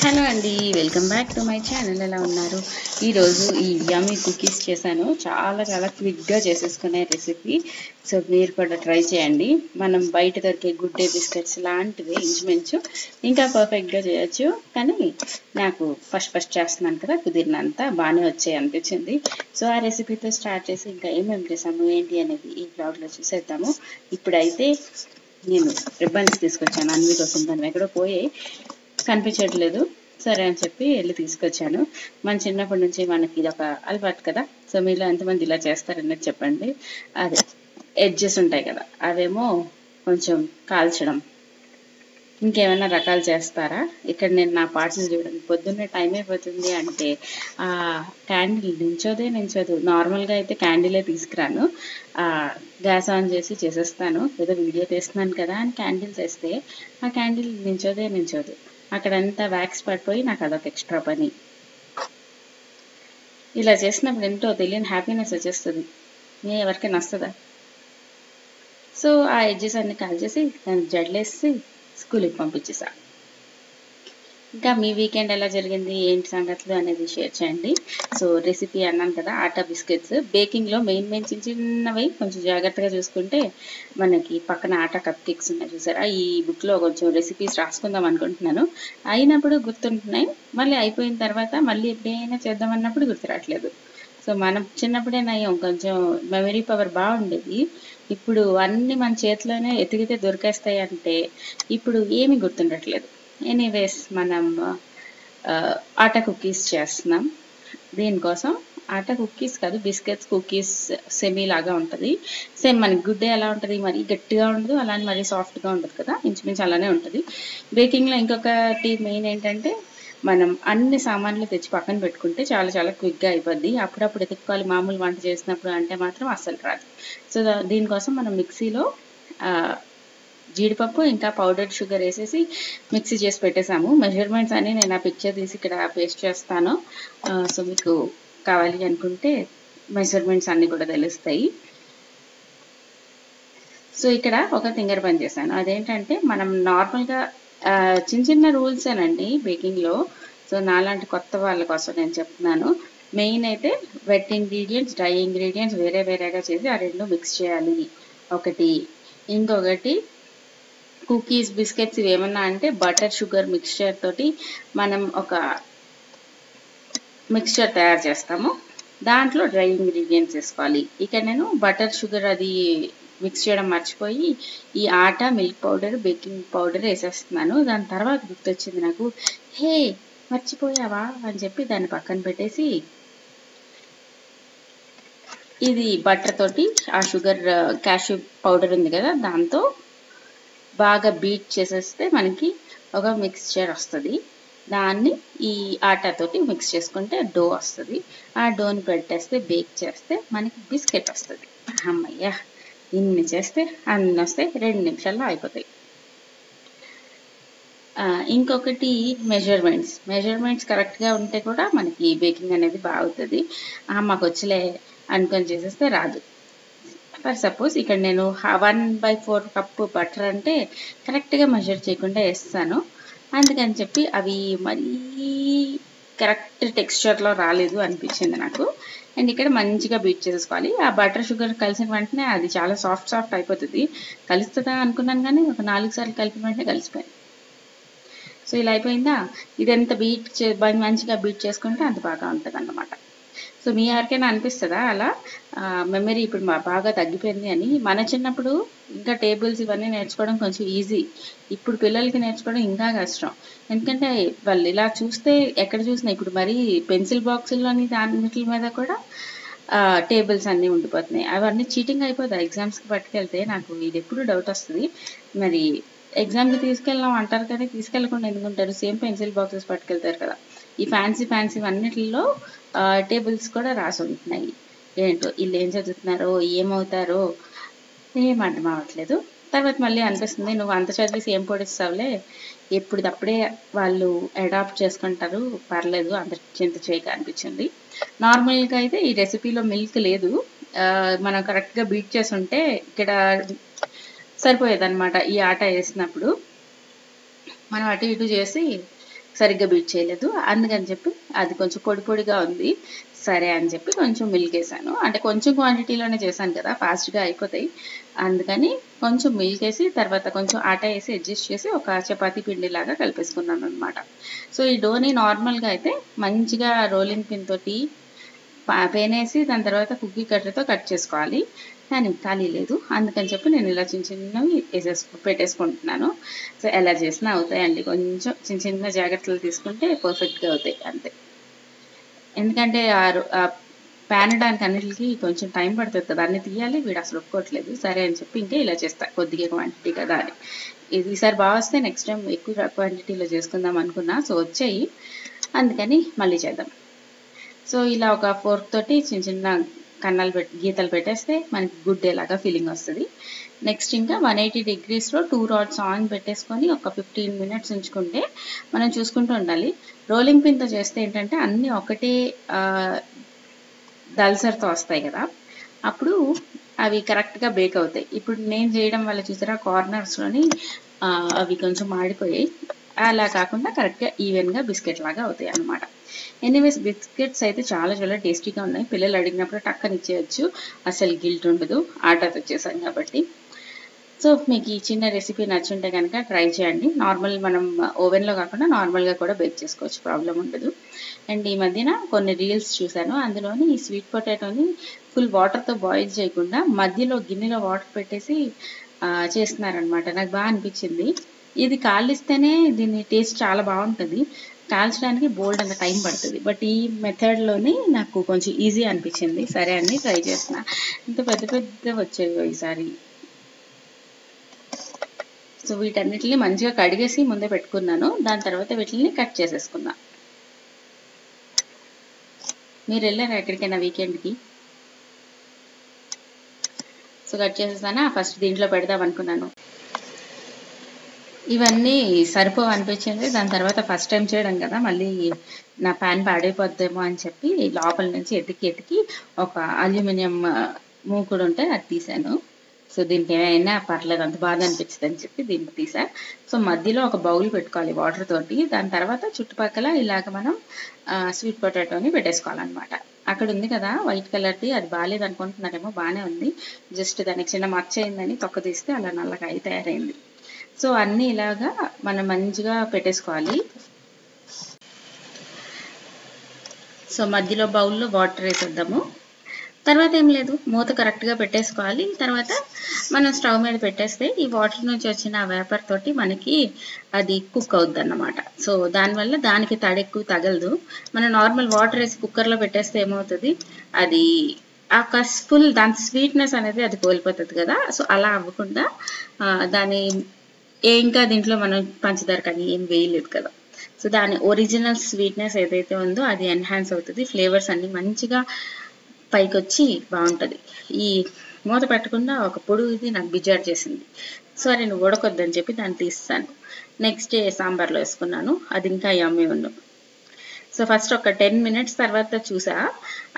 Hello అండి, welcome back to my channel. ఎలా ఉన్నారు? ఈరోజు ఈ యమ్మీ కుకీస్ చేశాను. చాలా క్విక్గా చేసేసుకునే రెసిపీ. సో మీరు కూడా ట్రై చేయండి. మనం బయట దొరికే గుడ్ డే బిస్కెట్స్ లాంటివి ఇంచుమించు ఇంకా పర్ఫెక్ట్గా చేయొచ్చు. కానీ నాకు ఫస్ట్ చేస్తున్నాను కదా, కుదిరినంత బాగానే వచ్చాయి అనిపించింది. సో ఆ రెసిపీతో స్టార్ట్ చేసి ఇంకా ఏమేమి చేసాము ఏంటి అనేది ఈ బ్లాగ్లో చూసేద్దాము. ఇప్పుడైతే నేను రిబ్బన్స్ తీసుకొచ్చాను అన్ని కోసం. దాన్ని ఎక్కడో పోయి కనిపించట్లేదు. సరే అని చెప్పి వెళ్ళి తీసుకొచ్చాను. మన చిన్నప్పటి నుంచి మనకి ఇది ఒక అలవాటు కదా. సో మీలో ఎంతమంది ఇలా చేస్తారనేది చెప్పండి. అదే ఎడ్జెస్ ఉంటాయి కదా, అవేమో కొంచెం కాల్చడం. ఇంకేమైనా రకాలు చేస్తారా? ఇక్కడ నేను నా పార్ట్స్ చూడండి. పొద్దున్నే టైం అయిపోతుంది అంటే ఆ క్యాండిల్ నించోదు. నార్మల్గా అయితే క్యాండిలే తీసుకురాను, గ్యాస్ ఆన్ చేసి చేసేస్తాను. ఏదో వీడియో తీస్తున్నాను కదా అని క్యాండిల్స్ వేస్తే ఆ క్యాండిల్ నించోదు. అక్కడంతా వ్యాక్స్ పడిపోయి నాకు అదొక ఎక్స్ట్రా పని. ఇలా చేసినప్పుడు ఎంతో తెలియని హ్యాపీనెస్ వచ్చేస్తుంది. ఎవరికైనా వస్తుందా? సో ఆ ఎడ్జెస్ అన్ని కాల్ చేసి దాన్ని జడలేసి స్కూల్కి పంపించేసా. ఇంకా మీ వీకెండ్ ఎలా జరిగింది, ఏంటి సంగతులు అనేది షేర్ చేయండి. సో రెసిపీ అన్నాను కదా, ఆటా బిస్కెట్స్. బేకింగ్లో మెయిన్ చిన్నవి కొంచెం జాగ్రత్తగా చూసుకుంటే మనకి పక్కన ఆటా కప్ కేక్స్ ఉన్నాయి చూసారా. ఈ బుక్లో కొంచెం రెసిపీస్ రాసుకుందాం అనుకుంటున్నాను. అయినప్పుడు గుర్తుంటున్నాయి, మళ్ళీ అయిపోయిన తర్వాత మళ్ళీ ఎప్పుడైనా చేద్దామన్నప్పుడు గుర్తురావట్లేదు. సో మనం చిన్నప్పుడే నయం, కొంచెం మెమరీ పవర్ బాగుండేది. ఇప్పుడు అన్నీ మన చేతిలోనే ఎతికితే దొరికేస్తాయి అంటే ఇప్పుడు ఏమీ గుర్తుండట్లేదు. ఎనీవేస్ మనం ఆటా కుకీస్ చేస్తున్నాం. దీనికోసం ఆటా కుకీస్ కాదు, బిస్కెట్స్ కుకీస్ సెమీ లాగా ఉంటుంది. సేమ్ మనకి గుడ్ డే ఎలా ఉంటుంది, మరీ గట్టిగా ఉండదు, అలానే మరీ సాఫ్ట్గా ఉండదు కదా, ఇంచుమించు అలానే ఉంటుంది. బేకింగ్లో ఇంకొకటి మెయిన్ ఏంటంటే మనం అన్ని సామాన్లు తెచ్చి పక్కన పెట్టుకుంటే చాలా క్విక్గా అయిపోద్ది. అప్పుడప్పుడు ఎత్తుక్కోవాలి మామూలు వంట చేసినప్పుడు అంటే మాత్రం అస్సలు రాదు. సో దీనికోసం మనం మిక్సీలో జీడిపప్పు ఇంకా పౌడర్డ్ షుగర్ వేసేసి మిక్సీ చేసి పెట్టేసాము. మెజర్మెంట్స్ అన్నీ నేను ఆ పిక్చర్ తీసి ఇక్కడ పేస్ట్ చేస్తాను. సో మీకు కావాలి అనుకుంటే మెజర్మెంట్స్ అన్నీ కూడా తెలుస్తాయి. సో ఇక్కడ ఒక థింగర్ పని చేశాను. అదేంటంటే మనం నార్మల్గా చిన్న రూల్సేనండి బేకింగ్లో. సో నాలాంటి కొత్త వాళ్ళ కోసం నేను చెప్తున్నాను. మెయిన్ అయితే వెట్ ఇంగ్రీడియంట్స్, డ్రై ఇంగ్రీడియంట్స్ వేరేగా చేసి ఆ రెండు మిక్స్ చేయాలి ఒకటి. ఇంకొకటి కుకీస్ బిస్కెట్స్ ఇవి ఏమన్నా అంటే బటర్ షుగర్ మిక్స్చర్ తోటి మనం ఒక మిక్స్చర్ తయారు చేస్తాము. దాంట్లో డ్రై ఇంగ్రీడియంట్స్ వేసుకోవాలి. ఇక్కడ నేను బటర్ షుగర్ అది మిక్స్ చేయడం మర్చిపోయి ఈ ఆటా, మిల్క్ పౌడర్, బేకింగ్ పౌడర్ వేసేస్తున్నాను. దాని తర్వాత గుర్తొచ్చింది నాకు, హే మర్చిపోయావా అని చెప్పి దాన్ని పక్కన పెట్టేసి ఇది బటర్ తోటి ఆ షుగర్ క్యాష్యూ పౌడర్ ఉంది కదా దాంతో బాగా బీట్ చేసేస్తే మనకి ఒక మిక్స్చర్ వస్తుంది. దాన్ని ఈ ఆటాతోటి మిక్స్ చేసుకుంటే డో వస్తుంది. ఆ డోని పెట్టేస్తే బేక్ చేస్తే మనకి బిస్కెట్ వస్తుంది. అమ్మయ్య, ఇన్ని చేస్తే అన్ని వస్తాయి, 2 నిమిషాల్లో అయిపోతాయి. ఇంకొకటి మెజర్మెంట్స్ కరెక్ట్గా ఉంటే కూడా మనకి బేకింగ్ అనేది బాగుతుంది. మాకు వచ్చలే అనుకొని చేసేస్తే రాదు. ఫర్ సపోజ్ ఇక్కడ నేను 1/4 కప్పు బటర్ అంటే కరెక్ట్గా మెజర్ చేయకుండా వేస్తాను. అందుకని చెప్పి అవి మరీ కరెక్ట్ టెక్స్చర్లో రాలేదు అనిపించింది నాకు. అండ్ ఇక్కడ మంచిగా బీట్ చేసేసుకోవాలి. ఆ బటర్ షుగర్ కలిసిన వెంటనే అది చాలా సాఫ్ట్ అయిపోతుంది. కలుస్తుందా అనుకున్నాను కానీ ఒక 4 సార్లు కలిపిన వెంటనే కలిసిపోయింది. సో ఇలా అయిపోయిందా. ఇది ఎంత మంచిగా బీట్ చేసుకుంటే అంత బాగా ఉంటుంది అన్నమాట. సో మీ ఎవరికైనా అనిపిస్తుందా అలా మెమరీ ఇప్పుడు బాగా తగ్గిపోయింది అని? మన చిన్నప్పుడు ఇంకా టేబుల్స్ ఇవన్నీ నేర్చుకోవడం కొంచెం ఈజీ. ఇప్పుడు పిల్లలకి నేర్చుకోవడం ఇంకా కష్టం. ఎందుకంటే వాళ్ళు ఇలా చూస్తే ఎక్కడ చూసినా ఇప్పుడు మరీ పెన్సిల్ బాక్సుల్లోని దాని మీద కూడా టేబుల్స్ అన్నీ ఉండిపోతున్నాయి. అవన్నీ చీటింగ్ అయిపోతాయి ఎగ్జామ్స్కి పట్టుకెళ్తే. నాకు ఇది ఎప్పుడు డౌట్ వస్తుంది. మరి ఎగ్జామ్కి తీసుకెళ్ళాం అంటారు కానీ తీసుకెళ్ళకుండా ఎందుకుంటారు? సేమ్ పెన్సిల్ బాక్సెస్ పట్టుకెళ్తారు కదా. ఈ ఫ్యాన్సీ అన్నిటిలో టేబుల్స్ కూడా రాసి ఉంటున్నాయి. ఏంటో వీళ్ళు ఏం చదువుతున్నారో ఏమవుతారో ఏం అర్థం అవ్వట్లేదు. తర్వాత మళ్ళీ అనిపిస్తుంది, నువ్వు అంత చదివేసి ఏం పొడిస్తావులే, ఎప్పుడప్పుడే వాళ్ళు అడాప్ట్ చేసుకుంటారు, పర్లేదు అంత చింత చేయక అనిపించింది. నార్మల్గా అయితే ఈ రెసిపీలో మిల్క్ లేదు. మనం కరెక్ట్గా బీట్ చేసి ఉంటే ఇక్కడ సరిపోయేదన్నమాట. ఈ ఆటా వేసినప్పుడు మనం అటు ఇటు చేసి సరిగ్గా బీట్ చేయలేదు. అందుకని చెప్పి అది కొంచెం పొడి పొడిగా ఉంది. సరే అని చెప్పి కొంచెం మిల్క్ వేసాను. అంటే కొంచెం క్వాంటిటీలోనే చేశాను కదా, ఫాస్ట్గా అయిపోతాయి. అందుకని కొంచెం మిల్క్ వేసి తర్వాత కొంచెం ఆటా వేసి అడ్జస్ట్ చేసి ఒక చపాతీ పిండిలాగా కలిపేసుకున్నాను అనమాట. సో ఈ డోని నార్మల్గా అయితే మంచిగా రోలింగ్ పిన్ తోటి పేనేసి దాని తర్వాత కుక్కీ కట్టర్తో కట్ చేసుకోవాలి. కానీ ఖాళీ లేదు, అందుకని చెప్పి నేను ఇలా చిన్న చిన్నవి పెట్టేసుకుంటున్నాను. సో ఎలా చేసినా అవుతాయండి, కొంచెం చిన్న చిన్న జాగ్రత్తలు తీసుకుంటే పర్ఫెక్ట్గా అవుతాయి అంతే. ఎందుకంటే పేనడానికి అన్నిటికి కొంచెం టైం పడుతుంది కదా, అన్ని తీయాలి, వీడు అసలు ఒప్పుకోవట్లేదు. సరే అని చెప్పి ఇంకా ఇలా చేస్తా, కొద్దిగా క్వాంటిటీ కదా అని. ఈసారి బాగా వస్తే నెక్స్ట్ టైం ఎక్కువ క్వాంటిటీలో చేసుకుందాం అనుకున్నా. సో వచ్చాయి, అందుకని మళ్ళీ చేద్దాం. సో ఇలా ఒక ఫోర్క్ తోటి చిన్న చిన్న కన్నాలు గీతలు పెట్టేస్తే మనకి గుడ్డేలాగా ఫీలింగ్ వస్తుంది. నెక్స్ట్ ఇంకా 180 degreesలో 2 rods ఆన్ పెట్టేసుకొని ఒక 15 minutes ఉంచుకుంటే మనం చూసుకుంటూ ఉండాలి. రోలింగ్ పిన్తో చేస్తే ఏంటంటే అన్నీ ఒకటే దల్సర్తో వస్తాయి కదా, అప్పుడు అవి కరెక్ట్గా బేక్ అవుతాయి. ఇప్పుడు నేను చేయడం వల్ల చూసారా కార్నర్స్లోని అవి కొంచెం మాడిపోయాయి. అలా కాకుండా కరెక్ట్గా ఈవెన్గా బిస్కెట్ లాగా అవుతాయి అన్నమాట. ఎనీవేస్ బిస్కెట్స్ అయితే చాలా చాలా టేస్టీగా ఉన్నాయి. పిల్లలు అడిగినప్పుడు టక్కని ఇచ్చేయచ్చు, అసలు గిల్ట్ ఉండదు, ఆర్డర్ వచ్చేసాం కాబట్టి. సో మీకు ఈ చిన్న రెసిపీ నచ్చుంటే కనుక ట్రై చేయండి. నార్మల్ మనం ఓవెన్లో కాకుండా నార్మల్గా కూడా బేక్ చేసుకోవచ్చు, ప్రాబ్లం ఉండదు. అండ్ ఈ మధ్యన కొన్ని రీల్స్ చూశాను, అందులోని ఈ స్వీట్ పొటాటోని ఫుల్ వాటర్తో బాయిల్ చేయకుండా మధ్యలో గిన్నెలో వాటర్ పెట్టేసి చేస్తున్నారనమాట. నాకు బాగా అనిపించింది. ఇది కాలిస్తేనే దీని టేస్ట్ చాలా బాగుంటుంది, కాల్చడానికి బోల్డ్ అంత టైం పడుతుంది. బట్ ఈ మెథడ్లోనే నాకు కొంచెం ఈజీ అనిపించింది. సరే అని ట్రై చేసిన. ఇంత పెద్ద పెద్ద వచ్చాయో ఈసారి. సో వీటన్నిటిని మంచిగా కడిగేసి ముందే పెట్టుకున్నాను, దాని తర్వాత వీటిని కట్ చేసేసుకున్నా. మీరు వెళ్ళారా ఎక్కడికైనా వీకెండ్కి? సో కట్ చేసేసానా, ఫస్ట్ దీంట్లో పెడదాం అనుకున్నాను. ఇవన్నీ సరిపోవు అనిపించింది. దాని తర్వాత ఫస్ట్ టైం చేయడం కదా, మళ్ళీ నా ప్యాన్ పాడైపోద్దేమో అని చెప్పి లోపల నుంచి ఎతికి ఒక అల్యూమినియం మూకుడు ఉంటే అది తీసాను. సో దీనికి ఏమైనా పర్లేదు, అంత బాధ అనిపించదు అని చెప్పి దీనికి తీసా. సో మధ్యలో ఒక బౌల్ పెట్టుకోవాలి వాటర్ తోటి, దాని తర్వాత చుట్టుపక్కల ఇలాగ మనం స్వీట్ పొటాటోని పెట్టేసుకోవాలన్నమాట. అక్కడ ఉంది కదా వైట్ కలర్ది, అది బాగాలేదు అనుకుంటున్నారేమో, బాగానే ఉంది. జస్ట్ దానికి చిన్న మచ్చ అయిందని తొక్క తీస్తే అలా నల్లగా అయి తయారైంది. సో అన్నీ ఇలాగా మనం మంచిగా పెట్టేసుకోవాలి. సో మధ్యలో బౌల్లో వాటర్ వేసేద్దాము. తర్వాత ఏం లేదు, మూత కరెక్ట్గా పెట్టేసుకోవాలి. తర్వాత మనం స్టవ్ మీద పెట్టేస్తే ఈ వాటర్ నుంచి వచ్చిన వేపర్ తోటి మనకి అది కుక్ అవుద్ది అన్నమాట. సో దానివల్ల దానికి తడి ఎక్కువ తగలదు. మనం నార్మల్ వాటర్ వేసి కుక్కర్లో పెట్టేస్తే ఏమవుతుంది, అది ఆ ఫుల్ దాని స్వీట్నెస్ అనేది అది కోల్పోతుంది కదా. సో అలా అవ్వకుండా దాని ఇంకా దీంట్లో మనం పంచదార కానీ ఏం వేయలేదు కదా, సో దాని ఒరిజినల్ స్వీట్నెస్ ఏదైతే ఉందో అది ఎన్హాన్స్ అవుతుంది, ఫ్లేవర్స్ అన్ని మంచిగా పైకి వచ్చి బాగుంటుంది. ఈ మూత పెట్టకుండా ఒక పొడుగు ఇది నాకు బిజార్ చేసింది. సో అది నువ్వు ఉడకొద్దని చెప్పి దాన్ని తీస్తాను. నెక్స్ట్ డే సాంబార్లో వేసుకున్నాను, అది ఇంకా యమ్మీ ఉండు. సో ఫస్ట్ ఒక 10 minutes తర్వాత చూసా,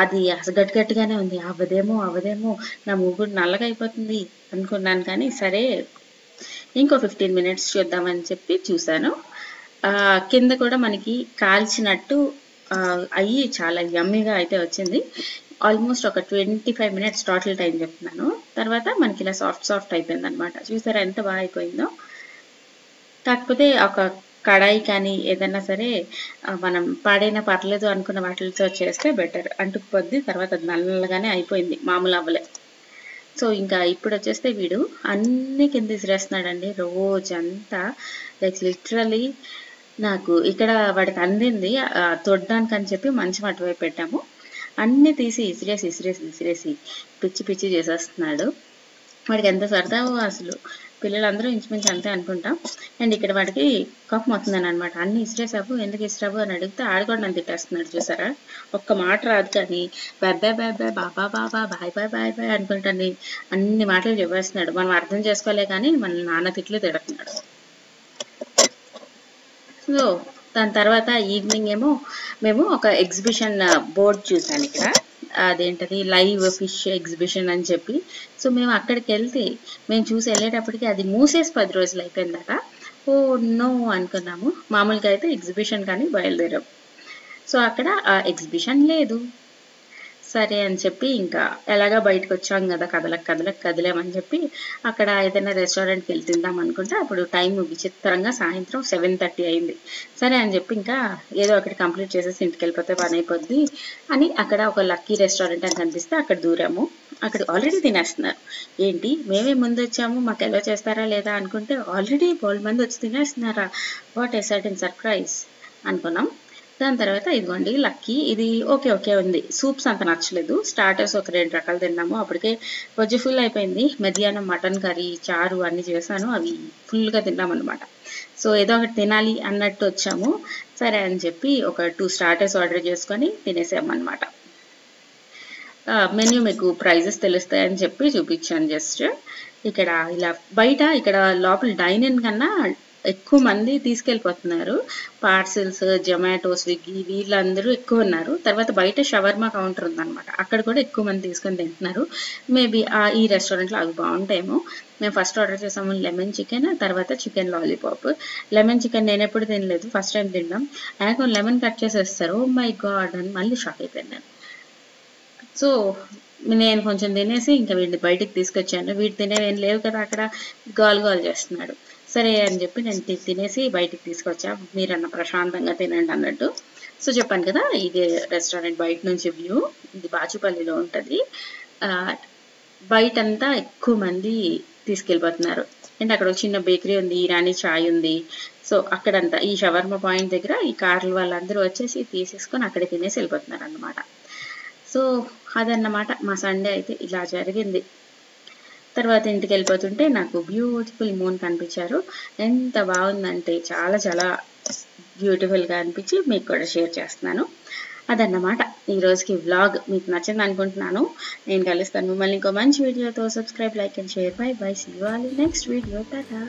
అది అసలు గట్టిగానే ఉంది. అవ్వదేమో నా మూగుడు నల్లగా అయిపోతుంది అనుకున్నాను. కానీ సరే ఇంకో 15 minutes చూద్దామని చెప్పి చూశాను. కింద కూడా మనకి కాల్చినట్టు అయ్యి చాలా యమ్మీగా అయితే వచ్చింది. ఆల్మోస్ట్ ఒక 25 minutes టోటల్ టైం చెప్తున్నాను. తర్వాత మనకి ఇలా సాఫ్ట్ అయిపోయింది అనమాట. చూసారా ఎంత బాగా అయిపోయిందో. కాకపోతే ఒక కడాయి కానీ ఏదైనా సరే మనం పాడైనా పర్లేదు అనుకున్న వాటితో చేస్తే బెటర్, అంటుకుపోద్ది. తర్వాత అది నల్లగానే అయిపోయింది, మామూలు అవ్వలే. సో ఇంకా ఇప్పుడు వచ్చేస్తే వీడు అన్ని కింద విసిరేస్తున్నాడండి రోజంతా. లైక్ లిటరలీ నాకు ఇక్కడ వాడికి అందింది తొడ్డానికి అని చెప్పి మంచి అటువైపు పెట్టాము, అన్నీ తీసి విసిరేసి పిచ్చి చేసేస్తున్నాడు. వాడికి ఎంత సరదావో అసలు. పిల్లలందరూ ఇంచుమించు అంతే అనుకుంటాం. అండ్ ఇక్కడ వాడికి కోపం వస్తుందని అనమాట. అన్ని ఇసిరేసావు, ఎందుకు ఇసిరావు అని అడిగితే ఆడు కూడా నన్ను తిట్టేస్తున్నాడు. చూసారా, ఒక్క మాట రాదు కానీ బాబా బాయ్ అనుకుంటాను అన్ని మాటలు చెప్పేస్తున్నాడు. మనం అర్థం చేసుకోలే కానీ మన నాన్న తిట్లు తిడుతున్నాడు. సో దాని తర్వాత ఈవినింగ్ ఏమో మేము ఒక ఎగ్జిబిషన్ బోర్డ్ చూసాను ఇక్కడ, అదేంటది లైవ్ ఫిష్ ఎగ్జిబిషన్ అని చెప్పి. సో మేము అక్కడికి వెళ్తే మేము చూసి వెళ్ళేటప్పటికి అది మూసేసి 10 రోజులు అయిపోయిందట. ఓ నో అనుకున్నాము. మామూలుగా అయితే ఎగ్జిబిషన్ కానీ బయలుదేరాం. సో అక్కడ ఆ ఎగ్జిబిషన్ లేదు. సరే అని చెప్పి ఇంకా ఎలాగా బయటకు వచ్చాం కదా, కదలేమని చెప్పి అక్కడ ఏదైనా రెస్టారెంట్కి వెళ్ళి తిందాం అనుకుంటే అప్పుడు టైం విచిత్రంగా సాయంత్రం 7:30 అయింది. సరే అని చెప్పి ఇంకా ఏదో ఒకటి కంప్లీట్ చేసేసి ఇంటికి వెళ్ళిపోతే పని అయిపోద్ది అని అక్కడ ఒక లక్కీ రెస్టారెంట్ అని కనిపిస్తే అక్కడ దూరాము. అక్కడ ఆల్రెడీ తినేస్తున్నారు. ఏంటి మేమే ముందు వచ్చాము, మాకు ఎలా చేస్తారా లేదా అనుకుంటే ఆల్రెడీ 12 మంది వచ్చి తినేస్తున్నారా, వాట్ ఏ సర్టెన్ సర్ప్రైజ్ అనుకున్నాం. దాని తర్వాత ఇదిగోండి లక్కీ, ఇది ఓకే ఓకే ఉంది. సూప్స్ అంత నచ్చలేదు. స్టార్టర్స్ ఒక 2 రకాలు తిన్నాము. అప్పటికే కొంచెం ఫుల్ అయిపోయింది. మధ్యాహ్నం మటన్ కర్రీ, చారు అన్ని చేశాను. అవి ఫుల్గా తిన్నామన్నమాట. సో ఏదో ఒకటి తినాలి అన్నట్టు వచ్చాము. సరే అని చెప్పి ఒక 2 స్టార్టర్స్ ఆర్డర్ చేసుకొని తినేసామన్నమాట. మెన్యూ మీకు ప్రైజెస్ తెలుస్తాయని చెప్పి చూపించాను జస్ట్. ఇక్కడ ఇలా బయట ఇక్కడ లోపల డైనింగ్ కన్నా ఎక్కువ మంది తీసుకెళ్ళిపోతున్నారు. పార్సిల్స్, జొమాటో, స్విగ్గీ వీళ్ళందరూ ఎక్కువ ఉన్నారు. తర్వాత బయట షవర్మా కౌంటర్ ఉందన్నమాట. అక్కడ కూడా ఎక్కువ మంది తీసుకొని తింటున్నారు. మేబీ ఈ రెస్టారెంట్లో అవి బాగుంటాయేమో. మేము ఫస్ట్ ఆర్డర్ చేసాము లెమన్ చికెన్, తర్వాత చికెన్ లాలీపాప్. లెమన్ చికెన్ నేను ఎప్పుడు తినలేదు, ఫస్ట్ టైం తిన్నాం. ఆయన లెమన్ కట్ చేసేస్తారు. ఓ మై గాడ్ అని మళ్ళీ షాక్ అయిపోయాను నేను. సో నేను కొంచెం తినేసి ఇంకా వీడిని బయటికి తీసుకొచ్చాను. వీడు తినేవేం లేవు కదా అక్కడ, గోల్ చేస్తున్నాడు. సరే అని చెప్పి నేను తినేసి బయటికి తీసుకొచ్చా. మీరన్న ప్రశాంతంగా తినండి అన్నట్టు. సో చెప్పాను కదా, ఇది రెస్టారెంట్ బయట నుంచి వ్యూ. ఇది బాచుపల్లిలో ఉంటుంది. బయటంతా ఎక్కువ మంది తీసుకెళ్ళిపోతున్నారు. అండ్ అక్కడ ఒక చిన్న బేకరీ ఉంది, ఇరానీ చాయ్ ఉంది. సో అక్కడంతా ఈ షవర్మా పాయింట్ దగ్గర ఈ కార్ల వాళ్ళందరూ వచ్చేసి తీసేసుకొని అక్కడే తినేసి వెళ్ళిపోతున్నారు అన్నమాట. సో అదన్నమాట మా సండే అయితే ఇలా జరిగింది. తర్వాత ఇంటికి వెళ్ళిపోతుంటే నాకు బ్యూటిఫుల్ మూన్ కనిపించారు. ఎంత బాగుందంటే చాలా చాలా బ్యూటిఫుల్గా అనిపించి మీకు కూడా షేర్ చేస్తున్నాను. అదన్నమాట ఈరోజుకి వ్లాగ్. మీకు నచ్చింది అనుకుంటున్నాను. నేను కలుస్తాను మిమ్మల్ని ఇంకో మంచి వీడియోతో. Subscribe, like and share. Bye bye. See you all in next video. Tata.